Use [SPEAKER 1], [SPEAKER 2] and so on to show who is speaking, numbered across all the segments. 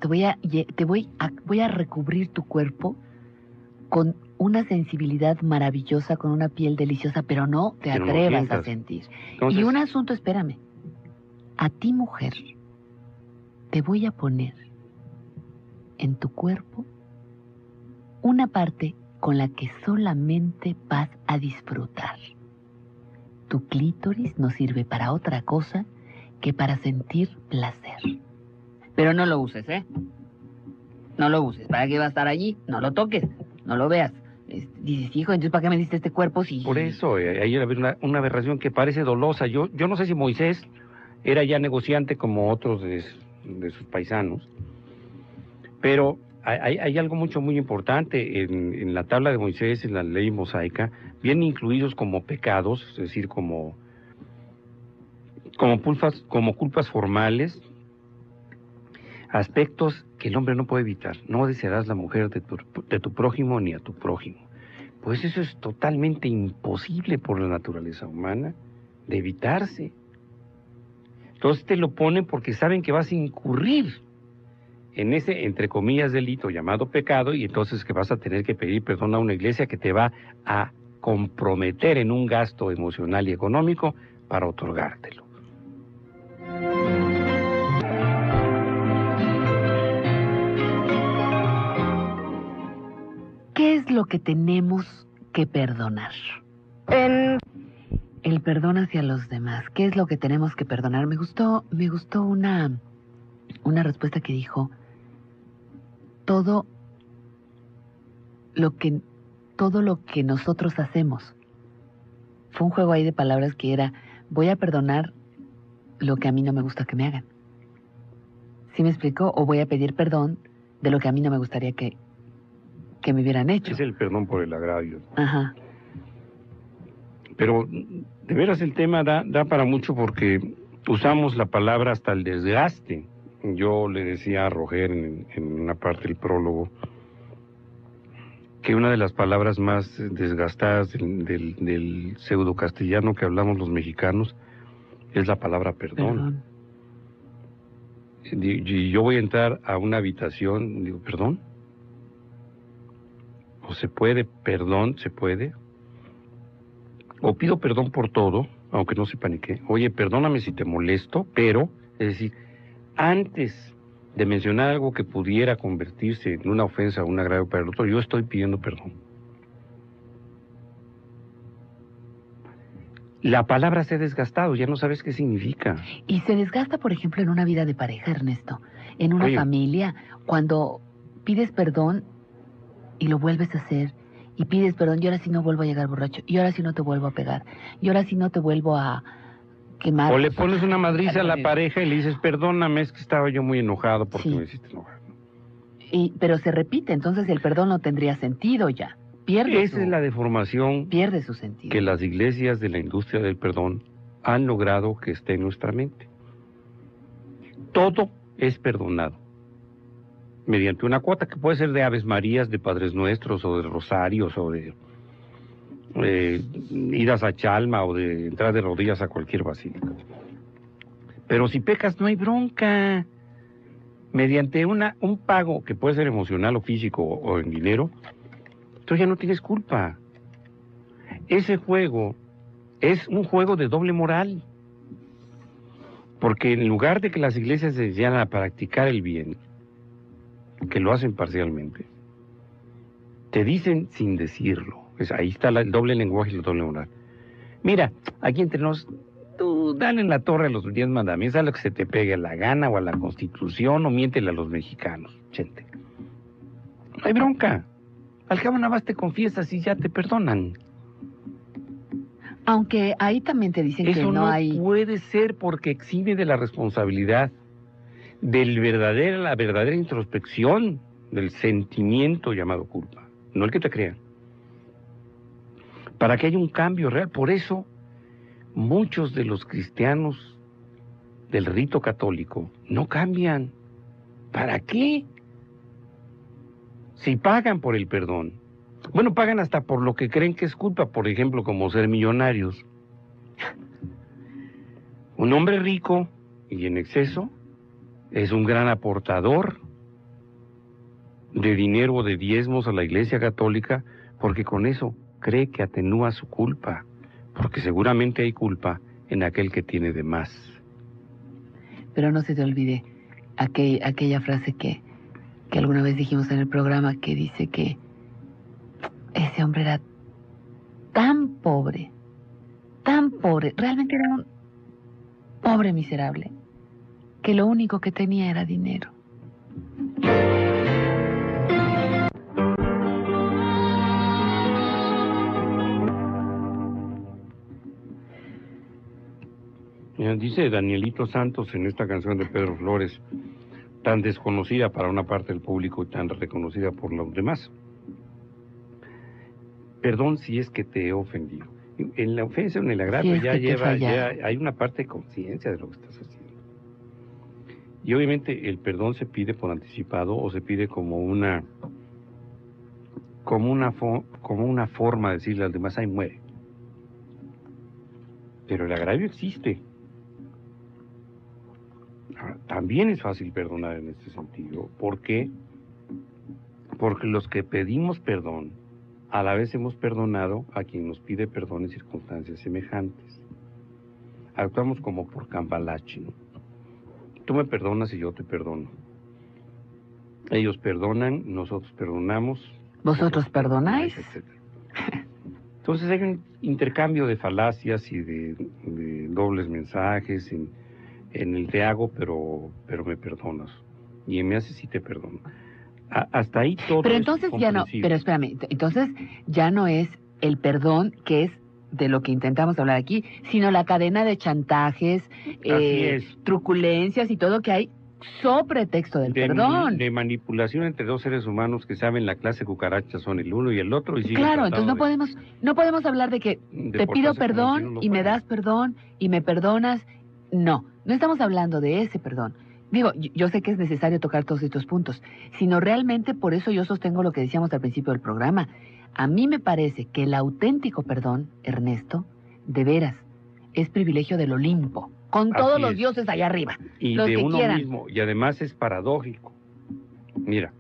[SPEAKER 1] voy a recubrir tu cuerpo con una sensibilidad maravillosa, con una piel deliciosa, pero no te
[SPEAKER 2] Pero no
[SPEAKER 1] atrevas a
[SPEAKER 2] sientas.
[SPEAKER 1] sentir.
[SPEAKER 2] Entonces,
[SPEAKER 1] Y un asunto, espérame. A ti, mujer, te voy a poner en tu cuerpo una parte con la que solamente vas a disfrutar. Tu clítoris no sirve para otra cosa que para sentir placer. Pero no lo uses, ¿eh? No lo uses. ¿Para qué va a estar allí? No lo toques, no lo veas. Dices, hijo, entonces ¿para qué me diste este cuerpo si...?
[SPEAKER 2] por eso, ahí hay una aberración que parece dolosa. Yo no sé si Moisés era ya negociante como otros de sus paisanos, pero hay algo muy importante. En la tabla de Moisés, en la ley mosaica, vienen incluidos como pecados, es decir, como culpas formales, aspectos que el hombre no puede evitar. No desearás la mujer de tu prójimo ni a tu prójimo. Pues eso es totalmente imposible por la naturaleza humana de evitarse. Entonces te lo ponen porque saben que vas a incurrir en ese, entre comillas, delito llamado pecado, y entonces que vas a tener que pedir perdón a una iglesia que te va a comprometer en un gasto emocional y económico para otorgártelo.
[SPEAKER 1] ¿Qué es lo que tenemos que perdonar? El perdón hacia los demás. ¿Qué es lo que tenemos que perdonar? Me gustó una respuesta que dijo, todo lo que nosotros hacemos. Fue un juego ahí de palabras que era, voy a perdonar lo que a mí no me gusta que me hagan. ¿Sí me explico? O voy a pedir perdón de lo que a mí no me gustaría que me hubieran hecho.
[SPEAKER 2] Es el perdón por el agravio.
[SPEAKER 1] Ajá.
[SPEAKER 2] Pero de veras el tema da para mucho porque usamos la palabra hasta el desgaste. Yo le decía a Roger en una parte del prólogo que una de las palabras más desgastadas del pseudo castellano que hablamos los mexicanos es la palabra perdón. Y yo voy a entrar a una habitación, digo, ¿perdón? ¿O se puede? ¿Perdón? ¿Se puede? O pido perdón por todo, aunque no sepa ni qué. Oye, perdóname si te molesto, pero, es decir, antes de mencionar algo que pudiera convertirse en una ofensa o un agravio para el otro, yo estoy pidiendo perdón. La palabra se ha desgastado, ya no sabes qué significa.
[SPEAKER 1] Y se desgasta, por ejemplo, en una vida de pareja, Ernesto, en una familia, cuando pides perdón y lo vuelves a hacer, y pides perdón, y ahora sí no vuelvo a llegar borracho, y ahora sí no te vuelvo a pegar, y ahora sí no te vuelvo a quemar.
[SPEAKER 2] O le pones una madriza a la pareja y le dices, perdóname, es que estaba yo muy enojado porque
[SPEAKER 1] Sí.
[SPEAKER 2] me hiciste enojar.
[SPEAKER 1] Pero se repite, entonces el perdón no tendría sentido ya.
[SPEAKER 2] Esa es la deformación
[SPEAKER 1] pierde su sentido.
[SPEAKER 2] Que las iglesias de la industria del perdón han logrado que esté en nuestra mente. Todo es perdonado. Mediante una cuota que puede ser de Aves Marías, de Padres Nuestros, o de Rosarios, o de idas a Chalma, o de entrar de rodillas a cualquier basílica. Pero si pecas no hay bronca. Mediante un pago que puede ser emocional o físico o en dinero, tú ya no tienes culpa. Ese juego es un juego de doble moral. Porque en lugar de que las iglesias se dedican a practicar el bien, que lo hacen parcialmente, te dicen sin decirlo. Ahí está el doble lenguaje y la doble moral. Mira, aquí entre nos, tú dale en la torre a los 10 mandamientos, a lo que se te pegue a la gana o a la Constitución, o miéntele a los mexicanos, gente. No hay bronca. Al cabo nada más te confiesas y ya te perdonan.
[SPEAKER 1] Aunque ahí también te dicen
[SPEAKER 2] Eso
[SPEAKER 1] que no hay...
[SPEAKER 2] Eso no puede ser porque exime de la responsabilidad, la verdadera introspección del sentimiento llamado culpa, no el que te crean. Para que haya un cambio real. Por eso, muchos de los cristianos del rito católico no cambian. ¿Para qué? Si pagan por el perdón. Bueno, pagan hasta por lo que creen que es culpa, por ejemplo, como ser millonarios. Un hombre rico y en exceso es un gran aportador de dinero o de diezmos a la Iglesia Católica, porque con eso cree que atenúa su culpa, porque seguramente hay culpa en aquel que tiene de más.
[SPEAKER 1] Pero no se te olvide aquella frase que alguna vez dijimos en el programa, que dice que ese hombre era tan pobre, realmente era un pobre miserable, que lo único que tenía era dinero.
[SPEAKER 2] Dice Danielito Santos en esta canción de Pedro Flores, tan desconocida para una parte del público y tan reconocida por los demás. Perdón si es que te he ofendido. En la ofensa, en el agravio, ya hay una parte de conciencia de lo que estás haciendo. Y obviamente el perdón se pide por anticipado o se pide como una forma de decirle al demás, ahí muere. Pero el agravio existe. También es fácil perdonar en este sentido. ¿Por qué? Porque los que pedimos perdón, a la vez hemos perdonado a quien nos pide perdón en circunstancias semejantes. Actuamos como por cambalache, ¿no? Tú me perdonas y yo te perdono. Ellos perdonan, nosotros perdonamos.
[SPEAKER 1] ¿Vosotros perdonáis?
[SPEAKER 2] Etcétera. Entonces hay un intercambio de falacias y de dobles mensajes en el te hago, pero me perdonas. Y en me haces y te perdono. Hasta ahí todo.
[SPEAKER 1] Pero entonces ya no, pero espérame, entonces ya no es el perdón, que es de lo que intentamos hablar aquí, sino la cadena de chantajes, truculencias y todo que hay sobre texto del perdón.
[SPEAKER 2] De manipulación entre dos seres humanos que saben la clase cucaracha son el uno y el otro. Y
[SPEAKER 1] claro, entonces no podemos hablar de que te pido perdón y me das perdón y me perdonas. No estamos hablando de ese perdón. Digo, yo sé que es necesario tocar todos estos puntos, sino realmente por eso yo sostengo lo que decíamos al principio del programa. A mí me parece que el auténtico perdón, Ernesto, de veras, es privilegio del Olimpo, con todos los dioses allá arriba.
[SPEAKER 2] Y
[SPEAKER 1] los
[SPEAKER 2] de
[SPEAKER 1] que
[SPEAKER 2] uno
[SPEAKER 1] quieran.
[SPEAKER 2] Mismo, y además es paradójico. Mira,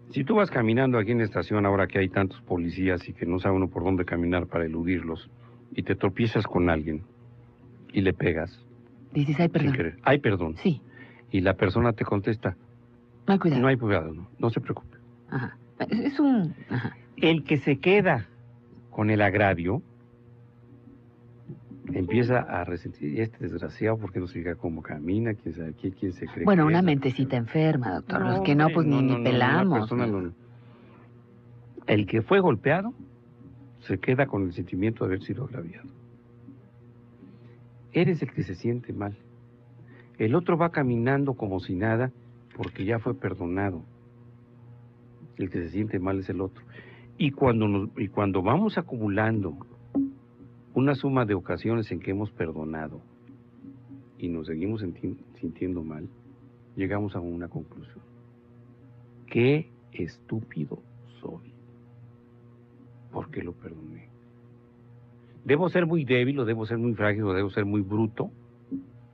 [SPEAKER 2] si tú vas caminando aquí en la estación, ahora que hay tantos policías y que no sabe uno por dónde caminar para eludirlos, y te tropiezas con alguien y le pegas.
[SPEAKER 1] Dices, ay, perdón.
[SPEAKER 2] Ay, perdón.
[SPEAKER 1] Sí.
[SPEAKER 2] Y la persona te contesta,
[SPEAKER 1] no hay cuidado.
[SPEAKER 2] No hay cuidado, no se preocupe.
[SPEAKER 1] Ajá. Es un... Ajá.
[SPEAKER 2] El que se queda con el agravio empieza a resentir, y este desgraciado, porque no se diga cómo camina, quién sabe quién se cree.
[SPEAKER 1] Bueno, una mentecita enferma, doctor. Los que no, pues ni pelamos.
[SPEAKER 2] El que fue golpeado se queda con el sentimiento de haber sido agraviado. Eres el que se siente mal. El otro va caminando como si nada porque ya fue perdonado. El que se siente mal es el otro. Y cuando vamos acumulando una suma de ocasiones en que hemos perdonado y nos seguimos sintiendo mal, llegamos a una conclusión. ¡Qué estúpido soy! ¿Por qué lo perdoné? ¿Debo ser muy débil o debo ser muy frágil o debo ser muy bruto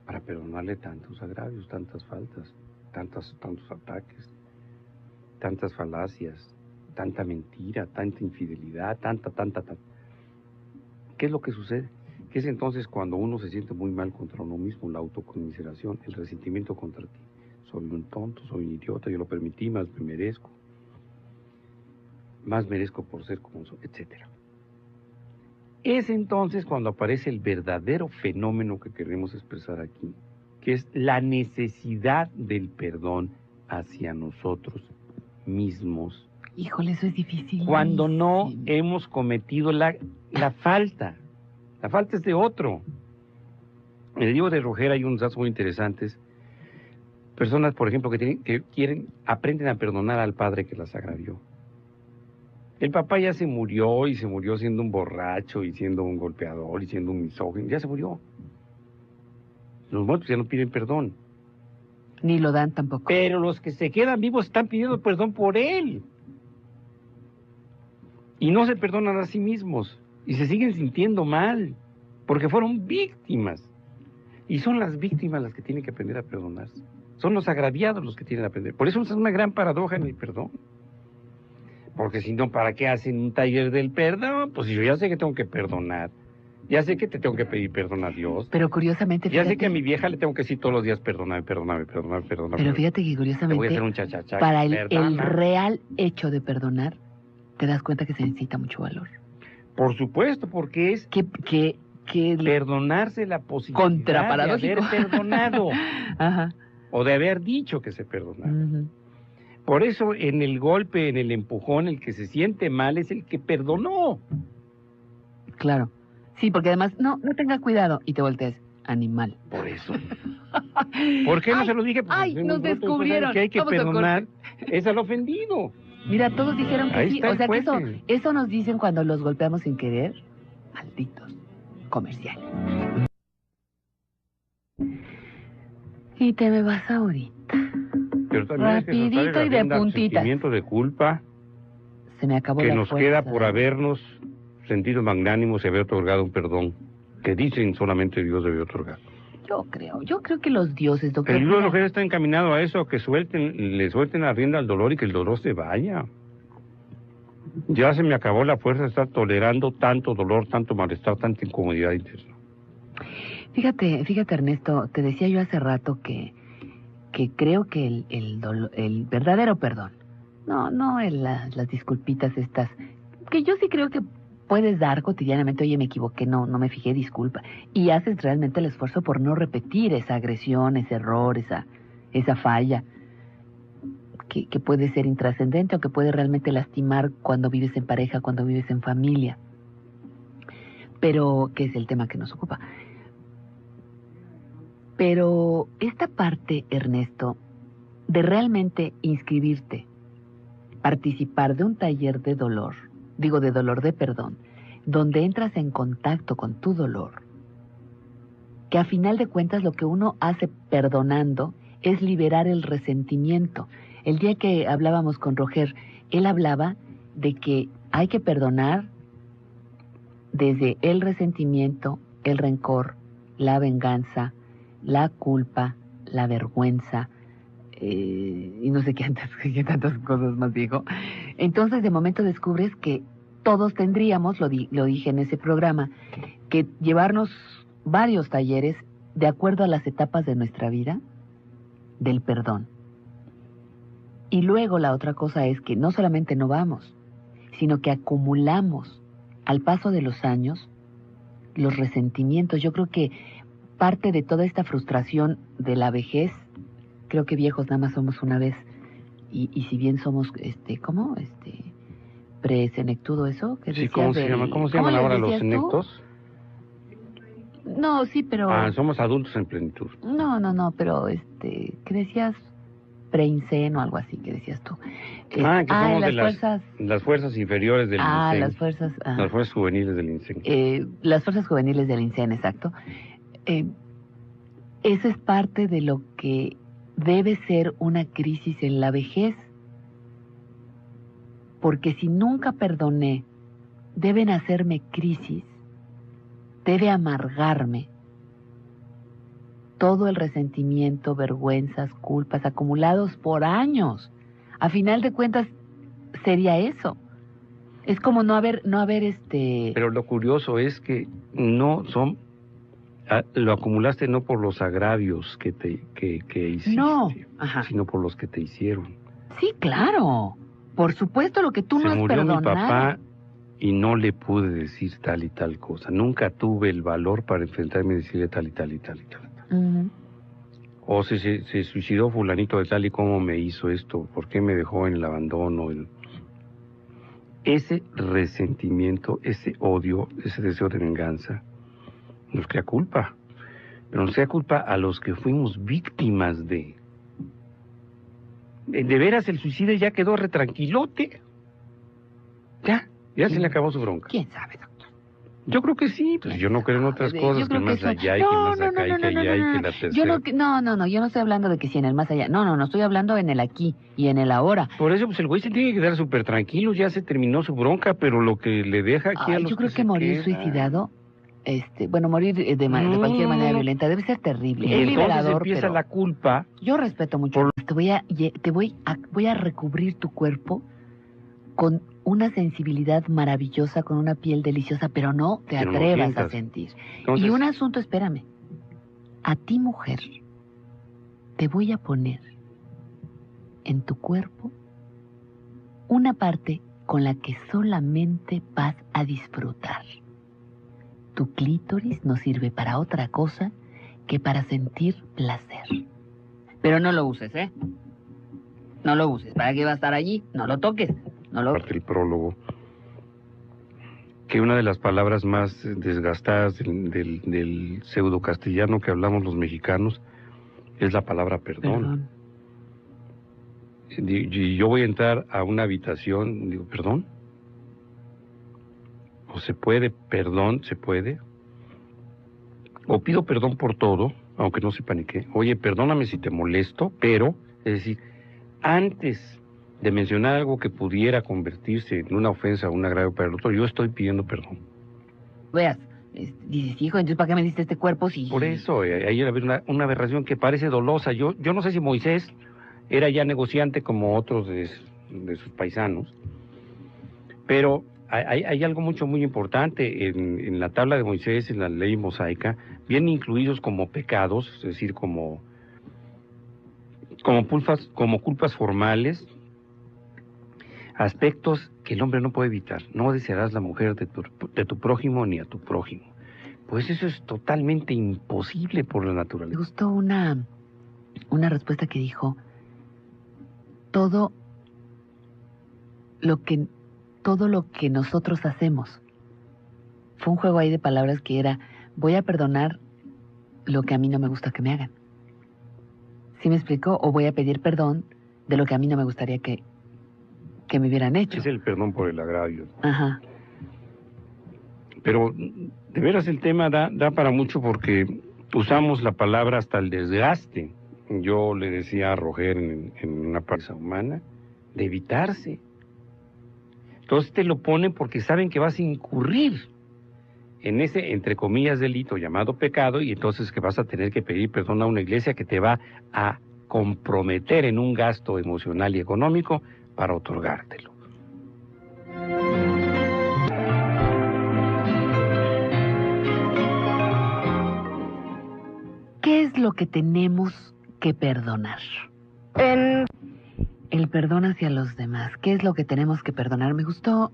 [SPEAKER 2] para perdonarle tantos agravios, tantas faltas, tantos ataques, tantas falacias, tanta mentira, tanta infidelidad, tanta? ¿Qué es lo que sucede? Que es entonces cuando uno se siente muy mal contra uno mismo, la autoconmiseración, el resentimiento contra ti. Soy un tonto, soy un idiota, yo lo permití, más me merezco. Más merezco por ser como soy, etcétera. Es entonces cuando aparece el verdadero fenómeno que queremos expresar aquí, que es la necesidad del perdón hacia nosotros mismos.
[SPEAKER 1] Híjole, eso es difícil.
[SPEAKER 2] Cuando no hemos cometido la falta. La falta es de otro. En el libro de Roger hay unos datos muy interesantes. Personas, por ejemplo, que aprenden a perdonar al padre que las agravió. El papá ya se murió y se murió siendo un borracho y siendo un golpeador y siendo un misógino. Ya se murió. Los muertos ya no piden perdón.
[SPEAKER 1] Ni lo dan tampoco.
[SPEAKER 2] Pero los que se quedan vivos están pidiendo perdón por él. Y no se perdonan a sí mismos. Y se siguen sintiendo mal. Porque fueron víctimas. Y son las víctimas las que tienen que aprender a perdonarse. Son los agraviados los que tienen la pendeja. Por eso es una gran paradoja en el perdón. Porque si no, ¿para qué hacen un taller del perdón? Pues si yo ya sé que tengo que perdonar. Ya sé que te tengo que pedir perdón a Dios.
[SPEAKER 1] Pero curiosamente,
[SPEAKER 2] ya sé que a mi vieja le tengo que decir todos los días, perdóname.
[SPEAKER 1] Pero fíjate que curiosamente,
[SPEAKER 2] te voy a hacer un cha-cha-cha,
[SPEAKER 1] para el real hecho de perdonar, te das cuenta que se necesita mucho valor.
[SPEAKER 2] Por supuesto, porque es
[SPEAKER 1] que
[SPEAKER 2] perdonarse la posibilidad de haber perdonado.
[SPEAKER 1] Ajá.
[SPEAKER 2] O de haber dicho que se perdonara.
[SPEAKER 1] Uh-huh.
[SPEAKER 2] Por eso en el golpe, en el empujón, el que se siente mal es el que perdonó.
[SPEAKER 1] Claro. Sí, porque además, no tenga cuidado y te volteas, animal.
[SPEAKER 2] Por eso. ¿Por qué no se lo dije?
[SPEAKER 1] Pues nos descubrieron.
[SPEAKER 2] Que hay que perdonar es al ofendido.
[SPEAKER 1] Mira, todos dijeron que
[SPEAKER 2] ahí
[SPEAKER 1] sí. O sea que eso nos dicen cuando los golpeamos sin querer. Malditos comerciales. Y te me vas ahorita.
[SPEAKER 2] Pero también
[SPEAKER 1] rapidito y de puntitas.
[SPEAKER 2] Sentimiento de culpa.
[SPEAKER 1] Se me acabó
[SPEAKER 2] que
[SPEAKER 1] la
[SPEAKER 2] nos
[SPEAKER 1] fuerza.
[SPEAKER 2] Queda por habernos sentido magnánimos y haber otorgado un perdón que dicen solamente Dios debe otorgar.
[SPEAKER 1] Yo creo que los dioses, doctor.
[SPEAKER 2] El libro de mujer está encaminado a eso, a que le suelten la rienda al dolor y que el dolor se vaya. Ya se me acabó la fuerza de estar tolerando tanto dolor, tanto malestar, tanta incomodidad interna.
[SPEAKER 1] Fíjate, Ernesto, te decía yo hace rato que creo que el verdadero perdón, no las disculpitas estas, que yo sí creo que puedes dar cotidianamente, oye, me equivoqué, no me fijé, disculpa, y haces realmente el esfuerzo por no repetir esa agresión, ese error, esa falla, que puede ser intrascendente o que puede realmente lastimar cuando vives en pareja, cuando vives en familia, pero que es el tema que nos ocupa. Pero esta parte, Ernesto, de realmente inscribirte, participar de un taller de dolor de perdón, donde entras en contacto con tu dolor, que a final de cuentas lo que uno hace perdonando es liberar el resentimiento. El día que hablábamos con Roger, él hablaba de que hay que perdonar desde el resentimiento, el rencor, la venganza, la culpa, la vergüenza, y no sé qué tantas cosas más dijo. Entonces de momento descubres que todos tendríamos, lo dije en ese programa, que llevarnos varios talleres de acuerdo a las etapas de nuestra vida del perdón. Y luego la otra cosa es que no solamente no vamos, sino que acumulamos al paso de los años los resentimientos. Yo creo que parte de toda esta frustración de la creo que viejos nada más somos una vez, y si bien somos, presenectudo eso, que
[SPEAKER 2] sí, ¿cómo se llaman ahora los senectos?
[SPEAKER 1] No, sí, pero...
[SPEAKER 2] somos adultos en plenitud.
[SPEAKER 1] No, pero, ¿qué decías? Preinsen o algo así, que decías tú.
[SPEAKER 2] Que somos de las fuerzas inferiores del INSEN.
[SPEAKER 1] Las fuerzas
[SPEAKER 2] juveniles del INSEN.
[SPEAKER 1] Las fuerzas juveniles del INSEN, exacto. Eso es parte de lo que debe ser una crisis en la vejez. Porque si nunca perdoné, deben hacerme crisis, debe amargarme todo el resentimiento, vergüenzas, culpas acumulados por años. A final de cuentas, sería eso. Es como no haber
[SPEAKER 2] Pero lo curioso es que no son... lo acumulaste no por los agravios que hiciste,
[SPEAKER 1] no,
[SPEAKER 2] sino por los que te hicieron.
[SPEAKER 1] Sí, claro. Por supuesto, lo que tú no has perdonado. Se murió mi
[SPEAKER 2] papá y no le pude decir tal y tal cosa. Nunca tuve el valor para enfrentarme y decirle tal y tal y tal y tal. Uh-huh. O se suicidó fulanito de tal y cómo me hizo esto, por qué me dejó en el abandono. Ese resentimiento, ese odio, ese deseo de venganza, nos crea culpa. Pero nos crea culpa a los que fuimos víctimas de... De veras, el suicida ya quedó retranquilote. Ya se le acabó su bronca.
[SPEAKER 1] ¿Quién sabe, doctor?
[SPEAKER 2] Yo creo que sí, pues yo no creo en otras cosas, que más allá y que más acá y que allá y que la tercera.
[SPEAKER 1] Yo no estoy hablando de que sí en el más allá. No, estoy hablando en el aquí y en el ahora.
[SPEAKER 2] Por eso, pues el güey se tiene que quedar súper tranquilo, ya se terminó su bronca, pero lo que le deja aquí a los
[SPEAKER 1] yo creo que morir suicidado bueno, morir de cualquier manera violenta debe ser terrible.
[SPEAKER 2] Y
[SPEAKER 1] Es
[SPEAKER 2] entonces
[SPEAKER 1] liberador,
[SPEAKER 2] empieza
[SPEAKER 1] pero
[SPEAKER 2] la culpa.
[SPEAKER 1] yo respeto mucho. Voy a recubrir tu cuerpo con una sensibilidad maravillosa, con una piel deliciosa, pero no te
[SPEAKER 2] Pero no
[SPEAKER 1] atrevas a
[SPEAKER 2] sientas.
[SPEAKER 1] sentir.
[SPEAKER 2] Entonces,
[SPEAKER 1] Y un asunto, espérame. A ti, mujer, te voy a poner en tu cuerpo una parte con la que solamente vas a disfrutar. Tu clítoris no sirve para otra cosa que para sentir placer. Pero no lo uses, ¿eh? No lo uses. ¿Para qué va a estar allí? No lo toques. No lo...
[SPEAKER 2] parte del prólogo, que una de las palabras más desgastadas del pseudo castellano que hablamos los mexicanos es la palabra perdón. Y yo voy a entrar a una habitación, digo, ¿perdón? ¿O se puede? ¿Perdón? ¿Se puede? O pido perdón por todo, aunque no sepa ni qué. Oye, perdóname si te molesto, pero, es decir, antes de mencionar algo que pudiera convertirse en una ofensa o un agravio para el otro, yo estoy pidiendo perdón.
[SPEAKER 1] Veas, dices, hijo, entonces ¿para qué me diste este cuerpo si...?
[SPEAKER 2] Por eso, ahí hay una aberración que parece dolosa. Yo no sé si Moisés era ya negociante como otros de sus paisanos, pero hay algo muy importante. En la tabla de Moisés, en la ley mosaica, vienen incluidos como pecados, es decir, como culpas formales, aspectos que el hombre no puede evitar. No desearás la mujer de tu prójimo ni a tu prójimo. Pues eso es totalmente imposible por la naturaleza.
[SPEAKER 1] Me gustó una respuesta que dijo, todo lo que nosotros hacemos. Fue un juego ahí de palabras que era, voy a perdonar lo que a mí no me gusta que me hagan. ¿Sí me explicó? O voy a pedir perdón de lo que a mí no me gustaría que me hubieran hecho.
[SPEAKER 2] Es el perdón por el agravio.
[SPEAKER 1] Ajá.
[SPEAKER 2] Pero de veras el tema da para mucho porque usamos la palabra hasta el desgaste. Yo le decía a Roger en una parte humana, de evitarse. Entonces te lo ponen porque saben que vas a incurrir en ese, entre comillas, delito llamado pecado, y entonces que vas a tener que pedir perdón a una iglesia que te va a comprometer en un gasto emocional y económico para otorgártelo.
[SPEAKER 1] ¿Qué es lo que tenemos que perdonar? El perdón hacia los demás. ¿Qué es lo que tenemos que perdonar? Me gustó